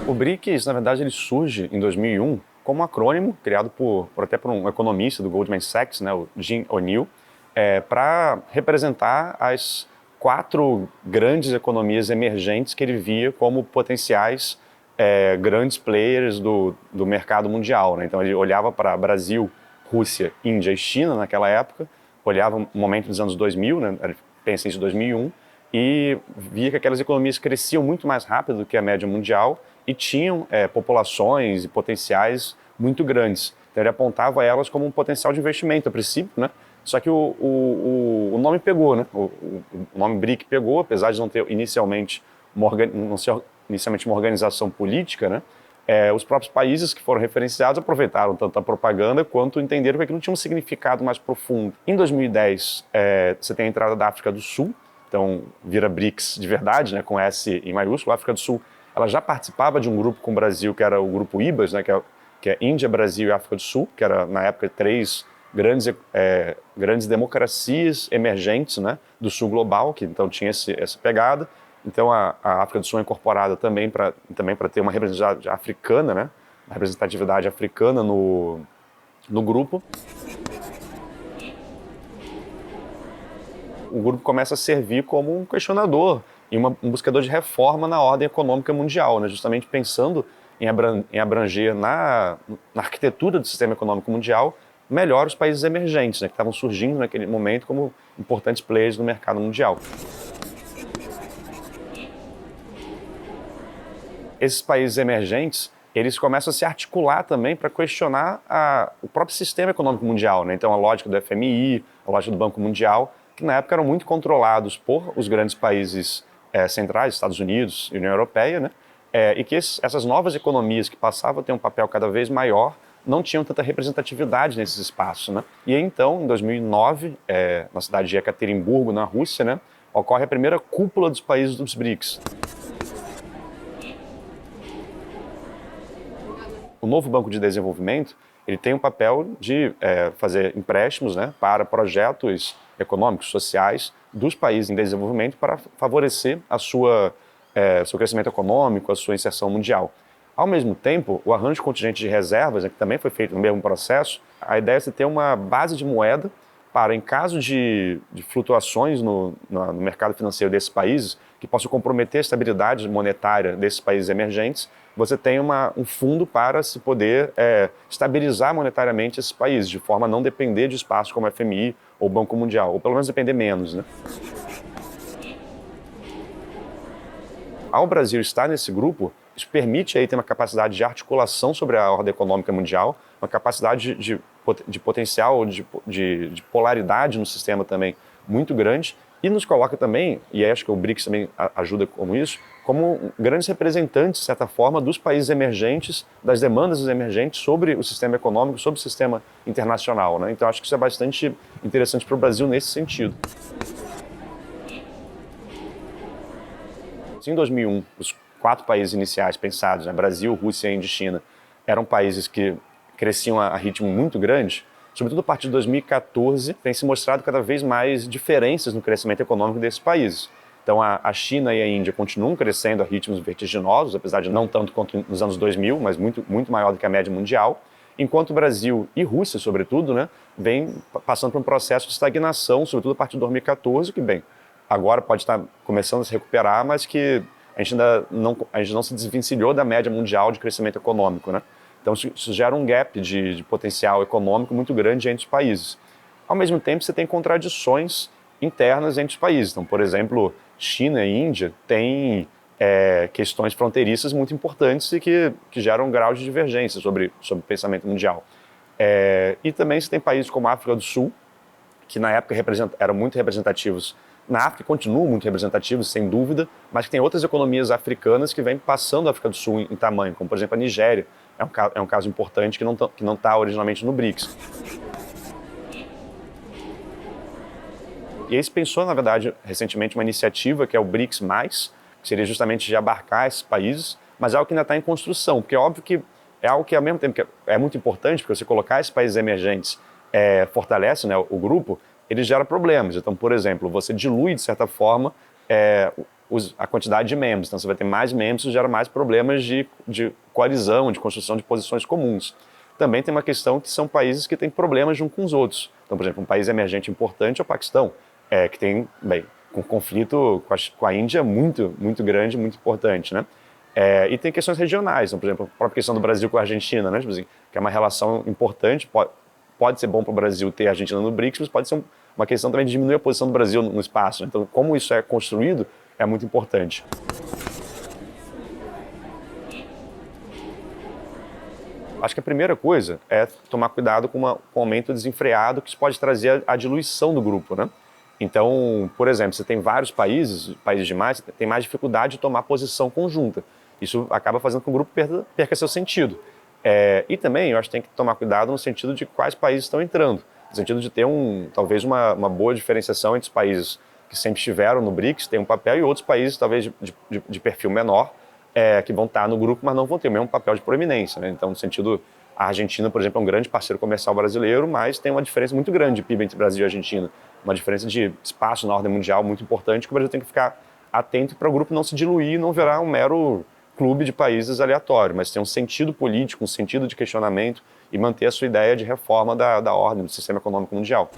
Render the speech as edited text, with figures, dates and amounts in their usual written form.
O BRICS, na verdade, ele surge em 2001 como um acrônimo criado até por um economista do Goldman Sachs, né, o Jim O'Neill, para representar as 4 grandes economias emergentes que ele via como potenciais grandes players do mercado mundial, né? Então ele olhava para Brasil, Rússia, Índia e China naquela época, olhava no momento dos anos 2000, né, ele pensa em 2001, e via que aquelas economias cresciam muito mais rápido do que a média mundial e tinham populações e potenciais muito grandes. Então ele apontava elas como um potencial de investimento a princípio, né? Só que o nome pegou, né? O nome BRIC pegou, apesar de não ter não ser inicialmente uma organização política, né? Os próprios países que foram referenciados aproveitaram tanto a propaganda quanto entenderam que aquilo tinha um significado mais profundo. Em 2010, você tem a entrada da África do Sul, então vira BRICS de verdade, né, com S em maiúsculo. A África do Sul ela já participava de um grupo com o Brasil, que era o grupo IBAS, né, que é Índia, Brasil e África do Sul, que era, na época, 3 grandes democracias emergentes, né, do sul global, que então tinha essa pegada. Então a África do Sul é incorporada também para ter uma representatividade africana, né, uma representatividade africana no grupo. O grupo começa a servir como um questionador e um buscador de reforma na ordem econômica mundial, né? Justamente pensando em abranger na arquitetura do sistema econômico mundial melhor os países emergentes, né, que estavam surgindo naquele momento como importantes players no mercado mundial. Esses países emergentes, eles começam a se articular também para questionar o próprio sistema econômico mundial, né? Então a lógica do FMI, a lógica do Banco Mundial, que na época eram muito controlados por os grandes países centrais, Estados Unidos e União Europeia, né? E que essas novas economias que passavam a ter um papel cada vez maior não tinham tanta representatividade nesses espaços, né? E aí, então, em 2009, na cidade de Ekaterimburgo, na Rússia, né, ocorre a primeira cúpula dos países dos BRICS. O novo Banco de Desenvolvimento ele tem um papel de fazer empréstimos, né, para projetos econômicos, sociais dos países em desenvolvimento para favorecer seu crescimento econômico, a sua inserção mundial. Ao mesmo tempo, o arranjo de contingente de reservas, né, que também foi feito no mesmo processo, a ideia é ter uma base de moeda para, em caso de flutuações no mercado financeiro desses países, que possam comprometer a estabilidade monetária desses países emergentes, você tem um fundo para se poder estabilizar monetariamente esses países, de forma a não depender de espaços como o FMI ou o Banco Mundial, ou pelo menos depender menos, né? Ao Brasil estar nesse grupo, isso permite aí ter uma capacidade de articulação sobre a ordem econômica mundial, uma capacidade de potencial, de polaridade no sistema também muito grande, e nos coloca também, e acho que o BRICS também ajuda com isso, como grandes representantes, de certa forma, dos países emergentes, das demandas dos emergentes sobre o sistema econômico, sobre o sistema internacional, né? Então acho que isso é bastante interessante para o Brasil nesse sentido. Em 2001, os 4 países iniciais pensados, né, Brasil, Rússia, Índia e China, eram países que cresciam a ritmo muito grande. Sobretudo a partir de 2014, tem se mostrado cada vez mais diferenças no crescimento econômico desses países. Então a China e a Índia continuam crescendo a ritmos vertiginosos, apesar de não tanto quanto nos anos 2000, mas muito, muito maior do que a média mundial, enquanto o Brasil e Rússia, sobretudo, né, vem passando por um processo de estagnação, sobretudo a partir de 2014, que, bem, agora pode estar começando a se recuperar, mas que a gente não se desvencilhou da média mundial de crescimento econômico, né? Então isso gera um gap de potencial econômico muito grande entre os países. Ao mesmo tempo, você tem contradições internas entre os países. Então, por exemplo, China e Índia têm questões fronteiriças muito importantes e que geram um grau de divergência sobre o pensamento mundial. E também você tem países como a África do Sul, que na época eram muito representativos na África, continuam muito representativos, sem dúvida, mas que tem outras economias africanas que vêm passando a África do Sul em tamanho, como, por exemplo, a Nigéria. É um caso importante que não está originalmente no BRICS. E aí se pensou, na verdade, recentemente, uma iniciativa que é o BRICS+, que seria justamente de abarcar esses países, mas é algo que ainda está em construção, porque é óbvio que é algo que, ao mesmo tempo, que é muito importante, porque você colocar esses países emergentes fortalece, né, o grupo, ele gera problemas. Então, por exemplo, você dilui, de certa forma, a quantidade de membros. Então, você vai ter mais membros, isso gera mais problemas de coalizão, de construção de posições comuns. Também tem uma questão que são países que têm problemas de um com os outros. Então, por exemplo, um país emergente importante é o Paquistão, que tem, bem, um conflito com a Índia muito, muito grande, muito importante, né? E tem questões regionais, então, por exemplo, a própria questão do Brasil com a Argentina, né? Tipo assim, que é uma relação importante, pode ser bom para o Brasil ter a Argentina no BRICS, mas pode ser uma questão também de diminuir a posição do Brasil no espaço. Então, como isso é construído, é muito importante. Acho que a primeira coisa é tomar cuidado com um aumento desenfreado que isso pode trazer a diluição do grupo, né? Então, por exemplo, você tem vários países demais, tem mais dificuldade de tomar posição conjunta. Isso acaba fazendo com que o grupo perca seu sentido. E também, eu acho que tem que tomar cuidado no sentido de quais países estão entrando. No sentido de ter talvez uma boa diferenciação entre os países que sempre estiveram no BRICS, têm um papel, e outros países, talvez, de perfil menor, que vão estar no grupo, mas não vão ter o mesmo papel de proeminência, né? Então, no sentido, a Argentina, por exemplo, é um grande parceiro comercial brasileiro, mas tem uma diferença muito grande de PIB entre Brasil e Argentina. Uma diferença de espaço na ordem mundial muito importante, que o Brasil tem que ficar atento para o grupo não se diluir e não virar um mero clube de países aleatório, mas ter um sentido político, um sentido de questionamento e manter a sua ideia de reforma da ordem, do sistema econômico mundial.